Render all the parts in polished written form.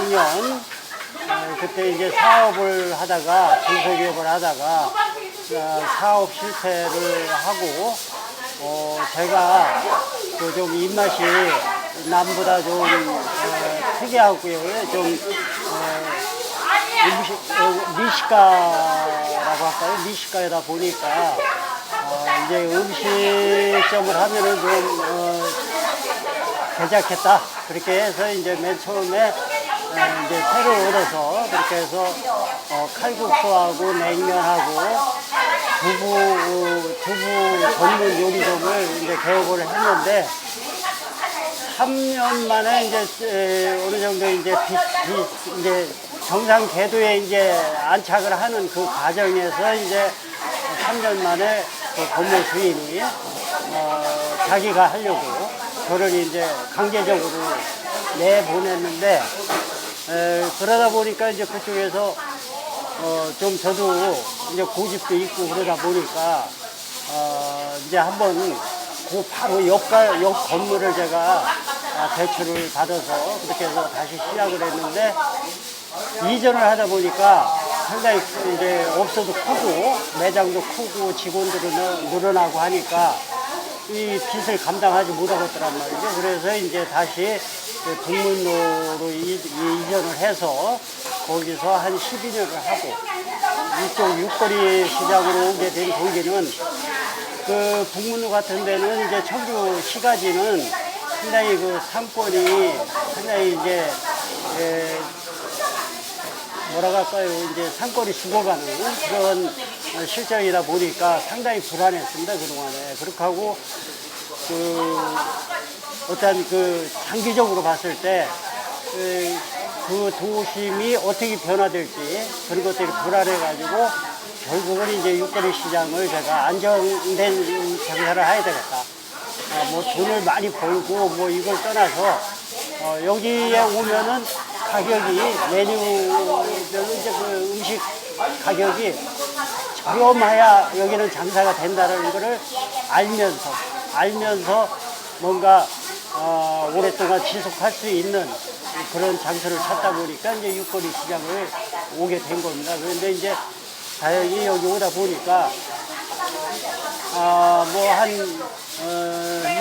작년 그때 이제 사업을 하다가 중소기업을 하다가 사업 실패를 하고 제가 그 좀 입맛이 남보다 좀 특이하고요. 좀 미식가라고 할까요? 미식가이다 보니까 이제 음식점을 하면은 좀 괜찮겠다. 그렇게 해서 이제 맨 처음에 이제 새로 얻어서 그렇게 해서 칼국수하고 냉면하고 두부 전문 요리점을 이제 개업을 했는데 3년 만에 이제 어느 정도 이제 이제 정상 궤도에 이제 안착을 하는 그 과정에서 이제 3년 만에 그 건물 주인이 자기가 하려고 저를 이제 강제적으로 내보냈는데 그러다 보니까 이제 그쪽에서 좀 저도 이제 고집도 있고 그러다 보니까 이제 한번 그 바로 옆 건물을 제가 대출을 받아서 그렇게 해서 다시 시작을 했는데 이전을 하다 보니까 상당히 이제 업소도 크고 매장도 크고 직원들은 늘어나고 하니까 이 빚을 감당하지 못하겠더란 말이죠. 그래서 이제 다시 북문로로 이전을 해서 거기서 한 12년을 하고 이쪽 육거리 시장으로 오게 된 동기는 그 북문로 같은 데는 이제 청주 시가지는 상당히 그 상권이 상당히 이제 뭐라고 할까요? 이제 상권이 죽어가는 그런 실정이다 보니까 상당히 불안했습니다, 그동안에. 그렇게 하고, 어떤 장기적으로 봤을 때, 그 도심이 어떻게 변화될지 그런 것들이 불안해가지고 결국은 이제 육거리 시장을 제가 안정된 장사를 해야 되겠다. 뭐 돈을 많이 벌고 뭐 이걸 떠나서 여기에 오면은 가격이 메뉴별로 이제 그 음식 가격이 저렴해야 여기는 장사가 된다는 거를 알면서 뭔가 오랫동안 지속할 수 있는 그런 장소를 찾다 보니까 이제 육거리 시장을 오게 된 겁니다. 그런데 이제 다행히 여기 오다 보니까 뭐 한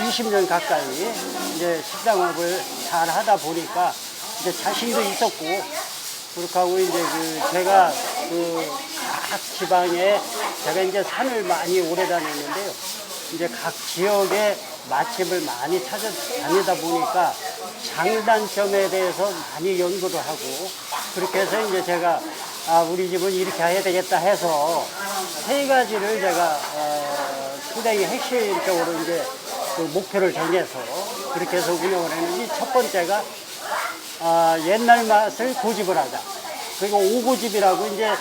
20년 가까이 이제 식당업을 잘 하다 보니까 이제 자신도 있었고 그렇게 하고 이제 제가 각 지방에 제가 이제 산을 많이 오래 다녔는데요. 이제 각 지역에 맛집을 많이 찾아다니다 보니까 장단점에 대해서 많이 연구를 하고 그렇게 해서 이제 제가 우리 집은 이렇게 해야 되겠다 해서 3가지를 제가 상당히 핵심적으로 이제 그 목표를 정해서 그렇게 해서 운영을 했는데 첫 번째가 옛날 맛을 고집을 하자. 그리고 오고집이라고 이제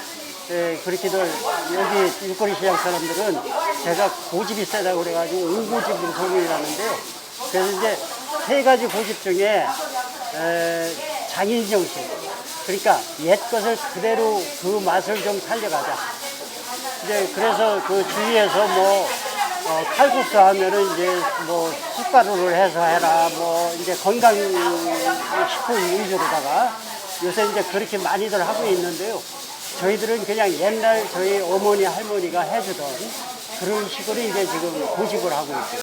그렇게들 여기 육거리 시장 사람들은 제가 고집이 세다고 그래가지고 오고집으로 소문이 나는데요. 그래서 이제 3가지 고집 중에 장인정신. 그러니까 옛 것을 그대로 그 맛을 좀 살려가자. 이제 그래서 그 주위에서 뭐 칼국수 하면은 이제 뭐 쑥가루를 해서 해라 뭐 이제 건강식품 위주로다가 요새 이제 그렇게 많이들 하고 있는데요. 저희들은 그냥 옛날 저희 어머니 할머니가 해주던 그런 식으로 이제 지금 고집을 하고 있죠.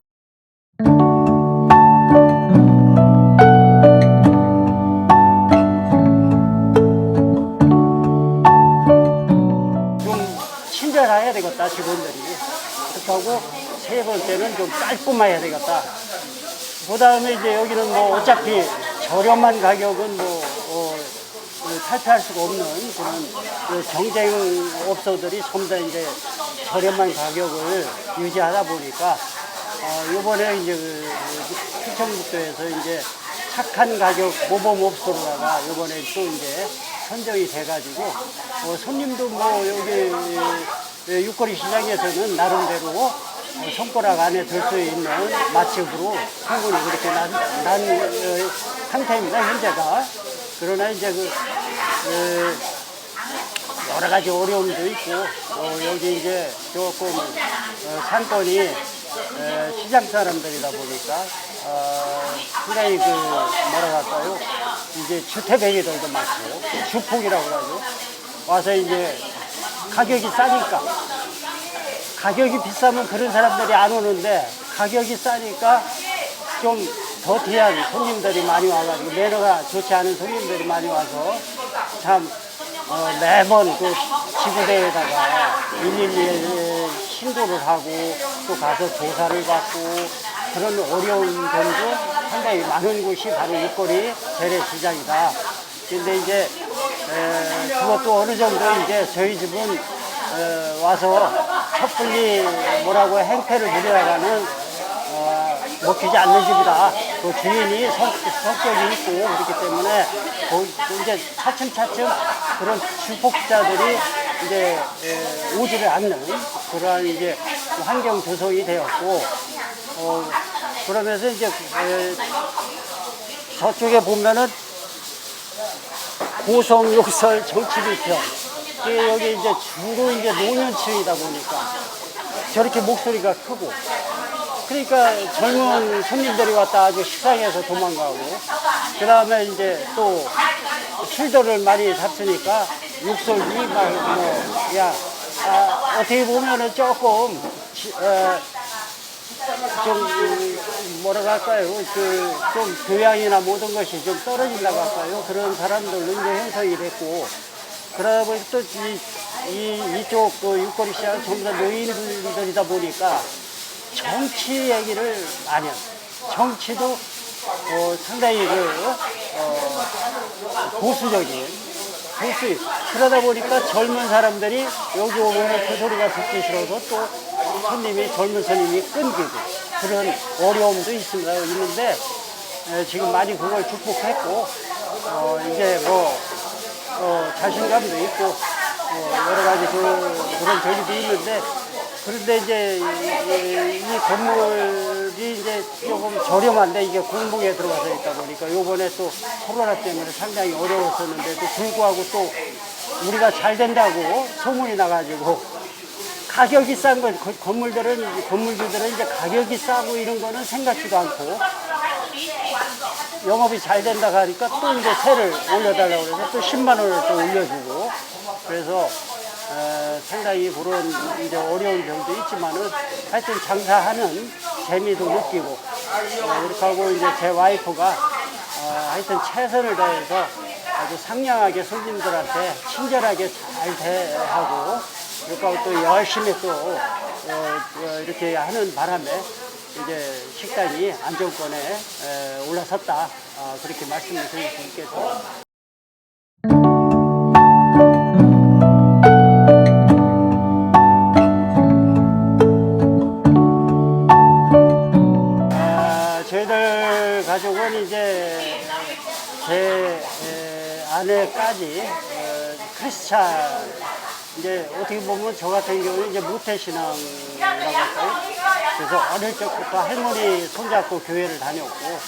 좀 친절해야 되겠다 직원들이. 그렇게 하고 3번째는 좀 깔끔해야 되겠다. 그 다음에 이제 여기는 뭐 어차피 저렴한 가격은 탈피할 수가 없는 그런 경쟁 업소들이 전부 다 이제 저렴한 가격을 유지하다 보니까 이번에 이제 충청북도에서 이제 착한 가격 모범 업소로다가 이번에 또 이제 선정이 돼가지고 손님도 뭐 여기 육거리 시장에서는 나름대로 손가락 안에 들 수 있는 맛집으로 충분히 그렇게 난 상태입니다, 현재가. 그러나 이제 여러 가지 어려움도 있고, 여기 이제 조금 상권이 시장 사람들이다 보니까 상당히 뭐라 할까요? 이제 주택배기들도 많고, 주폭이라고 하죠. 와서 이제 가격이 싸니까, 가격이 비싸면 그런 사람들이 안 오는데, 가격이 싸니까 좀 더티한 손님들이 많이 와가지고, 매너가 좋지 않은 손님들이 많이 와서, 참, 매번 그 지구대에다가 112에 신고를 하고, 또 가서 조사를 받고, 그런 어려운 점도 상당히 많은 곳이 바로 육거리 재래시장이다. 근데 이제 그것도 어느 정도 이제 저희 집은 와서 섣불리 뭐라고 행패를 부려가는 먹히지 않는 집이다. 그 주인이 성격이 있고 그렇기 때문에 이제 차츰차츰 그런 주폭자들이 이제 오지를 않는 그러한 이제 환경 조성이 되었고, 그러면서 이제 저쪽에 보면은 고성욕설 정치비평, 여기 이제 주로 이제 노년층이다 보니까 저렇게 목소리가 크고, 그러니까 젊은 손님들이 왔다 아주 식상해서 도망가고, 그 다음에 이제 또 술들을 많이 잡수니까 욕설이 막 어떻게 보면은 조금 좀 뭐라고 할까요? 좀 교양이나 모든 것이 좀 떨어진다고 할까요? 그런 사람들로 이제 형성이 됐고, 그러다 보니 또 이쪽 그 육거리 시장 전부 다 노인들이다 보니까 정치 얘기를 많이 해요. 정치도 상당히 보수적인. 그러다 보니까 젊은 사람들이 여기 오면 그 소리가 듣기 싫어서 또 젊은 손님이 끊기고 그런 어려움도 있는데 지금 많이 그걸 극복했고, 이제 자신감도 있고, 여러 가지 그런 저기도 있는데, 그런데 이제 이 건물이 이제 조금 저렴한데 이게 공봉에 들어가서 있다 보니까 요번에 또 코로나 때문에 상당히 어려웠었는데도 불구하고 또 우리가 잘 된다고 소문이 나가지고, 가격이 싼 건 건물주들은 이제 가격이 싸고 이런 거는 생각지도 않고 영업이 잘 된다고 하니까 또 이제 세를 올려달라고 그래서 또 10만 원을 또 올려주고, 그래서 상당히 그런 이제 어려운 점도 있지만은 하여튼 장사하는 재미도 느끼고, 그렇게 하고 이제 제 와이프가 하여튼 최선을 다해서 아주 상냥하게 손님들한테 친절하게 잘 대하고, 그러니까 또 열심히 또 이렇게 하는 바람에 이제 식당이 안정권에 올라섰다, 그렇게 말씀을 드릴 수 있겠죠. 저희들 가족은 이제 제 아내까지 크리스찬, 이제 어떻게 보면 저 같은 경우는 이제 모태신앙이라고 할까요? 그래서 어릴 적부터 할머니 손잡고 교회를 다녔고,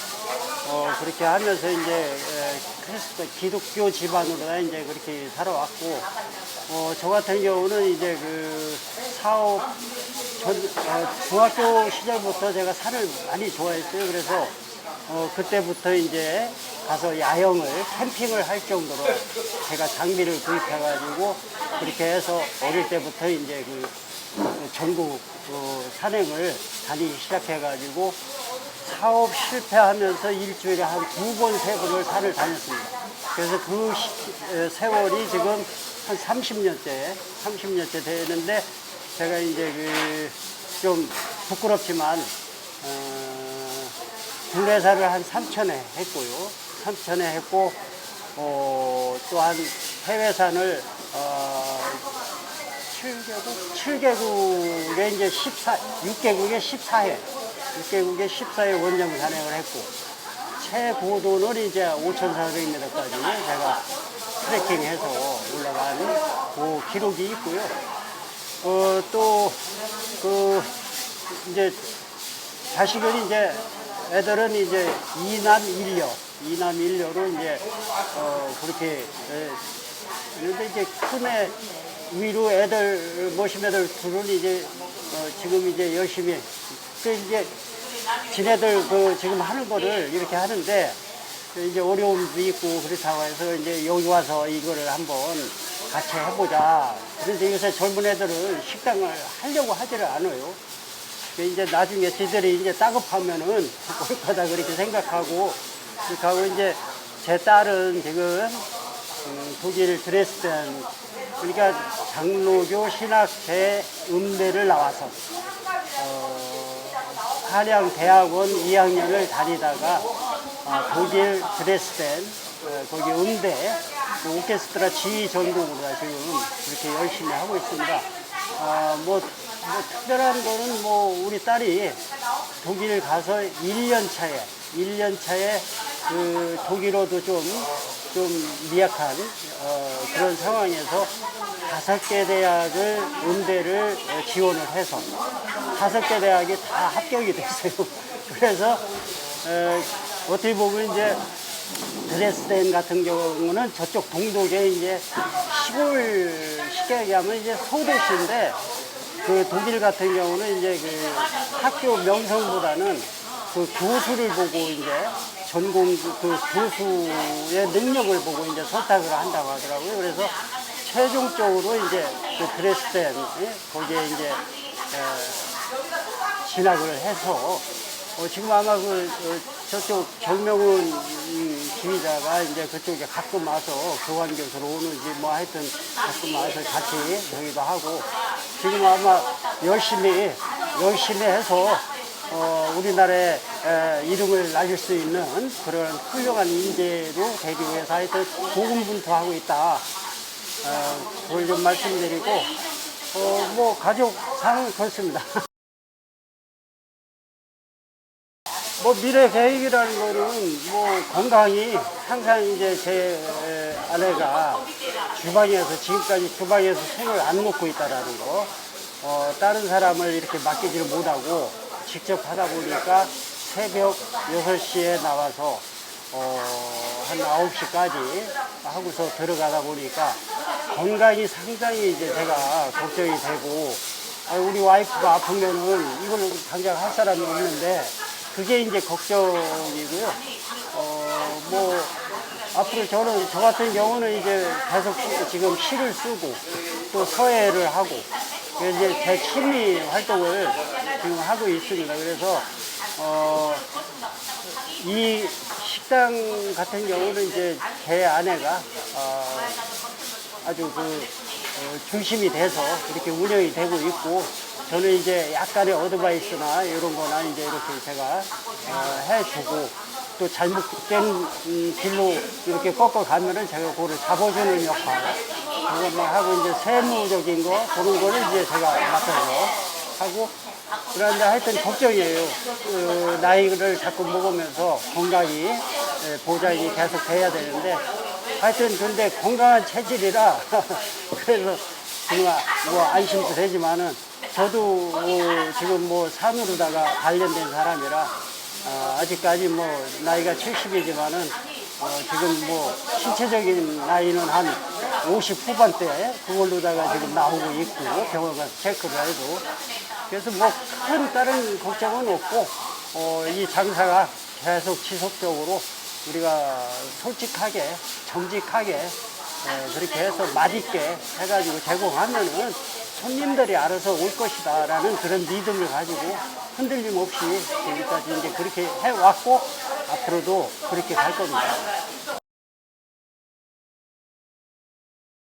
그렇게 하면서 이제 기독교 집안으로 이제 그렇게 살아왔고, 저 같은 경우는 이제 그 중학교 시절부터 제가 산을 많이 좋아했어요. 그래서 그때부터 이제 가서 야영을, 캠핑을 할 정도로 제가 장비를 구입해가지고 그렇게 해서 어릴 때부터 이제 그 전국 산행을 다니기 시작해가지고 사업 실패하면서 일주일에 한 2번, 3번을 산을 다녔습니다. 그래서 그 세월이 지금 한 30년째 되는데, 제가 이제 좀 부끄럽지만 국내산을 한 3천회 했고요. 3천회 했고, 또한 해외산을 7개국에 이제 6개국에 14회, 6개국에 14회 원정 산행을 했고, 최고도는 이제 5,400m까지 제가 트레킹해서 올라간 그 기록이 있고요. 또 이제 자식은 이제 애들은 이제 이남 일녀로 이제 그렇게 그런데 이제 큰애 위로 애들 모신 애들 둘은 이제 지금 이제 열심히 이제 지네들 지금 하는 거를 이렇게 하는데, 이제 어려움도 있고 그렇다고 해서 이제 여기 와서 이거를 한번 같이 해보자. 그런데 요새 젊은 애들은 식당을 하려고 하지를 않아요. 이제 나중에 지들이 이제 따급하면은 올 거다 그렇게 생각하고, 그렇게 하고 이제 제 딸은 지금 독일 드레스덴, 그러니까 장로교 신학대 음대를 나와서 한양대학원 2학년을 다니다가 독일 드레스덴 거기 음대 오케스트라 지휘 전공으로 지금 그렇게 열심히 하고 있습니다. 뭐 특별한 거는 뭐 우리 딸이 독일 가서 1년 차에 그 독일어도 좀 미약한 그런 상황에서 5개 대학을 음대를 지원을 해서 5개 대학이 다 합격이 됐어요. 그래서 어떻게 보면 이제 드레스덴 같은 경우는 저쪽 동독에 이제 시골 쉽게 얘기하면 이제 소도시인데, 그 독일 같은 경우는 이제 그 학교 명성보다는 그 교수를 보고 이제 전공 그 교수의 능력을 보고 이제 선택을 한다고 하더라고요. 그래서 최종적으로 이제 그 드레스덴 거기에 이제 진학을 해서 지금 아마 저쪽 정명훈 지휘자가 이제 그쪽에 가끔 와서 교환 교수로 오는지 뭐 하여튼 가끔 와서 같이 여기도 하고, 지금 아마 열심히 해서 우리나라에 이름을 날릴 수 있는 그런 훌륭한 인재로 되기 위해서 하여튼 고군분투하고 있다. 그걸 좀 말씀드리고, 뭐 가족 상은 그렇습니다. 뭐 미래 계획이라는 거는 뭐 건강히 항상 이제 제 아내가 지금까지 주방에서 손을 안 놓고 있다라는 거, 다른 사람을 이렇게 맡기지를 못하고 직접 하다 보니까 새벽 6시에 나와서 한 9시까지 하고서 들어가다 보니까 건강이 상당히 이제 제가 걱정이 되고, 우리 와이프가 아프면은 이걸 당장 할 사람이 없는데 그게 이제 걱정이고요. 뭐 앞으로 저 같은 경우는 이제 계속 지금 시를 쓰고 또 서예를 하고 이제 제 취미 활동을 지금 하고 있습니다. 그래서 이 식당 같은 경우는 이제 제 아내가 아주 중심이 돼서 이렇게 운영이 되고 있고, 저는 이제 약간의 어드바이스나 이런 거나 이제 이렇게 제가 해주고, 또 잘못된 길로 이렇게 꺾어가면은 제가 그거를 잡아주는 역할, 그것만 하고 이제 세무적인 거, 그런 거를 이제 제가 맡아서 하고, 그런데 하여튼 걱정이에요. 나이를 자꾸 먹으면서 건강이 보장이 계속 돼야 되는데, 하여튼 근데 건강한 체질이라 그래서 정말 뭐 안심도 되지만은, 저도 지금 뭐 산으로다가 단련된 사람이라 아직까지 뭐 나이가 70이지만은 지금 뭐 신체적인 나이는 한 50 후반대 그걸로다가 지금 나오고 있고, 병원 가서 체크를 해도. 그래서 뭐 큰 다른 걱정은 없고, 이 장사가 계속 지속적으로 우리가 솔직하게 정직하게 그렇게 해서 맛있게 해가지고 제공하면은 손님들이 알아서 올 것이다 라는 그런 믿음을 가지고 흔들림 없이 지금까지 이제 그렇게 해왔고 앞으로도 그렇게 갈 겁니다.